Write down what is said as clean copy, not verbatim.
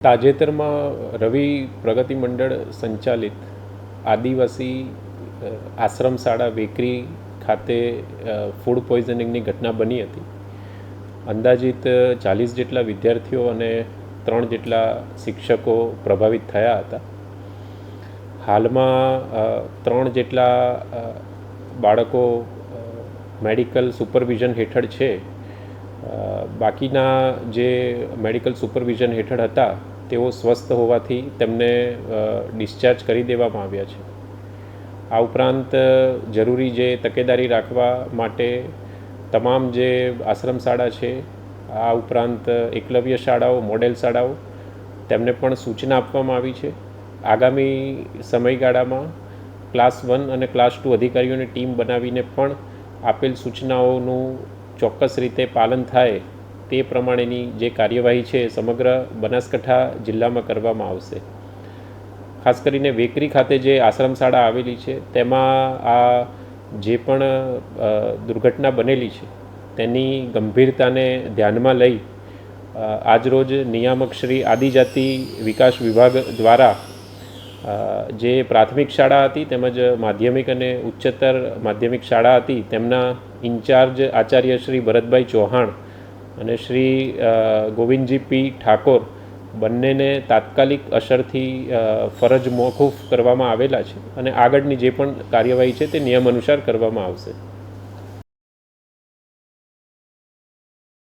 તાજેતરમાં રવિ પ્રગતિ મંડળ સંચાલિત આદિવાસી આશ્રમ શાળા વેકરી ખાતે ફૂડ પોઈઝનિંગની ઘટના બની હતી. અંદાજિત 40 જેટલા વિદ્યાર્થીઓ અને 3 જેટલા શિક્ષકો પ્રભાવિત થયા હતા. હાલમાં 3 જેટલા બાળકો મેડિકલ સુપરવિઝન હેઠળ છે. બાકીના જે મેડિકલ સુપરવિઝન હેઠળ હતા તેઓ સ્વસ્થ હોવાથી તેમને ડિસ્ચાર્જ કરી દેવામાં આવ્યા છે. આ ઉપરાંત જરૂરી જે તકેદારી રાખવા માટે તમામ જે આશ્રમ શાળા છે, આ ઉપરાંત એકલવ્ય શાળાઓ, મોડેલ શાળાઓ, તેમને પણ સૂચના આપવામાં આવી છે. આગામી સમયગાળામાં ક્લાસ 1 અને ક્લાસ 2 અધિકારીઓની ટીમ બનાવીને પણ આપેલ સૂચનાઓનું ચોક્કસ રીતે પાલન થાય તે પ્રમાણેની જે કાર્યવાહી છે સમગ્ર બનાસકાંઠા જિલ્લામાં કરવામાં આવશે. ખાસ કરીને વેકરી ખાતે જે આશ્રમ શાળા આવેલી છે તેમાં આ જે પણ દુર્ઘટના બનેલી છે તેની ગંભીરતાને ધ્યાનમાં લઈ આજરોજ નિયામક શ્રી આદિજાતિ વિકાસ વિભાગ દ્વારા જે પ્રાથમિક શાળા હતી તેમજ માધ્યમિક અને ઉચ્ચતર માધ્યમિક શાળા હતી તેમના ઇન્ચાર્જ આચાર્ય શ્રી ભરતભાઈ ચૌહાણ અને શ્રી ગોવિંદજી પી ઠાકોર બંનેને તાત્કાલિક અસરથી ફરજ મોકૂફ કરવામાં આવેલા છે અને આગળની જે પણ કાર્યવાહી છે તે નિયમ અનુસાર કરવામાં આવશે.